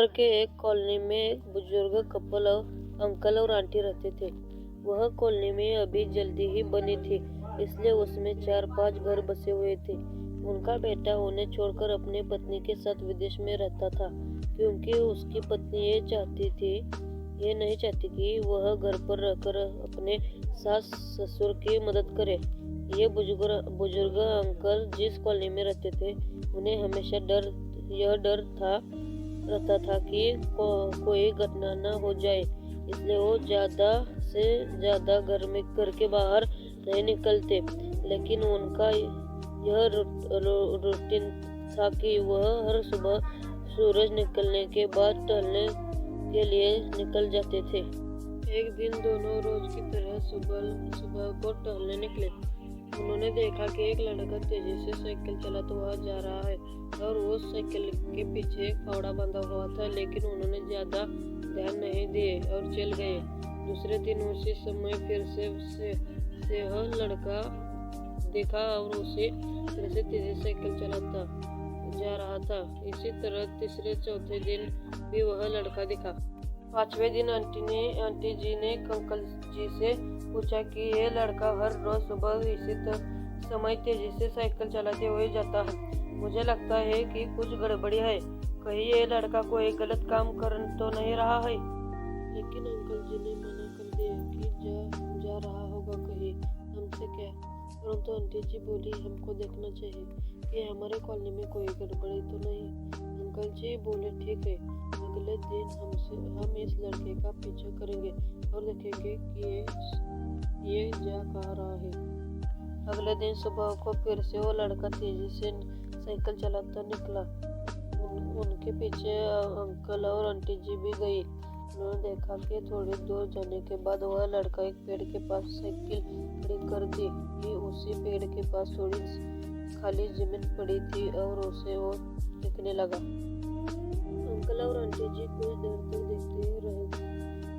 शहर के एक कॉलोनी में एक बुजुर्ग कपल अंकल और आंटी रहते थे। वह कॉलोनी में अभी जल्दी ही बनी थी, इसलिए उसमें 4-5 घर बसे हुए थे। उनका बेटा उन्हें छोड़कर अपनी पत्नी के साथ विदेश में रहता था, क्योंकि उसकी पत्नी ये नहीं चाहती कि वह घर पर रहकर अपने सास ससुर की मदद करे। ये बुजुर्ग अंकल जिस कॉलोनी में रहते थे, उन्हें हमेशा यह डर रहता था कि कोई घटना न हो जाए, इसलिए वो ज़्यादा से ज़्यादा घर के बाहर नहीं निकलते। लेकिन उनका यह रूटीन था कि वह हर सुबह सूरज निकलने के बाद टहलने के लिए निकल जाते थे। एक दिन दोनों रोज की तरह सुबह को टहलने निकले। उन्होंने देखा कि एक लड़का तेजी से साइकिल चलाता हुआ जा रहा है और वो साइकिल के पीछे एक फावड़ा बंधा हुआ था, लेकिन उन्होंने ज़्यादा ध्यान नहीं दिए और चल गए। दूसरे दिन उसी समय फिर से वह लड़का देखा और उसी तरह से तेजी साइकिल चलाता जा रहा था। इसी तरह तीसरे चौथे दिन भी वह लड़का दिखा। 5वें दिन आंटी जी ने अंकल जी से पूछा कि यह लड़का हर रोज सुबह इसी समय तेजी से साइकिल चलाते हुए जाता है। मुझे लगता है कि कुछ गड़बड़ी है। कहीं ये लड़का कोई गलत काम कर तो नहीं रहा है? लेकिन अंकल जी ने मना कर दिया कि जा रहा होगा कहीं, हमसे क्या। परंतु आंटी जी बोली, हमको देखना चाहिए कि हमारे कॉलोनी में कोई गड़बड़ी तो नहीं। अंकल जी बोले, ठीक है, अगले दिन हम इस लड़के का पीछा करेंगे और देखेंगे कि ये जा कहाँ रहा है। अगले दिन सुबह को फिर से वो लड़का तेजी से साइकिल चलाता निकला। उनके पीछे अंकल और आंटी जी भी गई। उन्होंने देखा कि थोड़ी दूर जाने के बाद वह लड़का एक पेड़ के पास साइकिल खड़ी कर दी कि उसी पेड़ के पास थोड़ी खाली जमीन पड़ी थी और उसे वो देखने लगा। अंकल और आंटी जी कुछ देर तक देखते रहे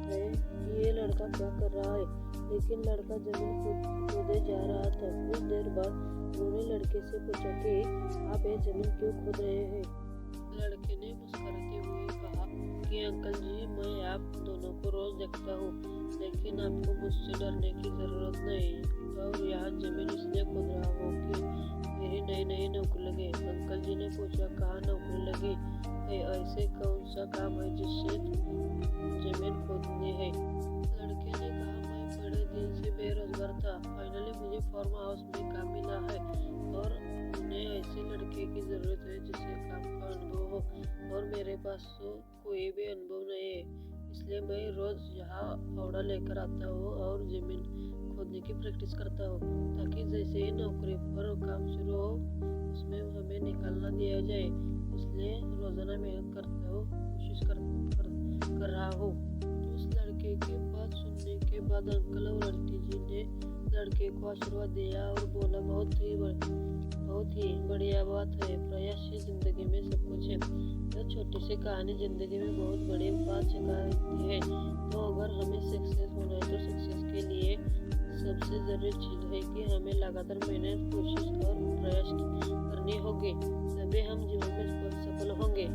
कि ये लड़का क्या कर रहा है, लेकिन लड़का जमीन खोदे जा रहा था। कुछ देर बाद उन्होंने लड़के से पूछा कि आप ये जमीन क्यों खोद रहे हैं? लड़के ने मुस्कुराते हुए कहा कि अंकल जी, मैं आप दोनों को रोज देखता हूँ, लेकिन आपको मुझसे डरने की जरूरत नहीं और यहाँ जमीन इसलिए खोद रहा हूँ कि मेरी नई नौकरी लगे। अंकल जी ने पूछा, कहाँ नौकरी लगी है? ऐसे कौन सा काम है जिससे जमीन खोदनी है? लड़के ने कहा, मैं बड़े दिन से बेरोजगार था, फाइनली मुझे फार्म हाउस में काम मिला है और उन्हें ऐसे लड़के की जरूरत है जिसे काम का अनुभव हो, और मेरे पास तो कोई भी अनुभव नहीं है, इसलिए मैं रोज यहाँ फावड़ा लेकर आता हूँ और जमीन खोदने की प्रैक्टिस करता हूँ, ताकि जैसे ही नौकरी पर काम शुरू हो उसमें हमें निकालना दिया जाए। इसलिए रोजाना मेहनत करता हूँ, कोशिश कर रहा हूँ। उस लड़के की बात सुनने के बाद अंकल और आंटी जी ने लड़के को आशीर्वाद दिया और बोला, बहुत ही बढ़िया बात है, प्रयास ही जिंदगी में सब कुछ है। यह छोटी सी कहानी जिंदगी में बहुत बड़ी बात सिखाती है। तो अगर हमें सक्सेस होना है तो सक्सेस के लिए सबसे जरूरी चीज है कि हमें लगातार मेहनत, कोशिश और प्रयास करनी होगी, तभी हम जीवन में सफल होंगे।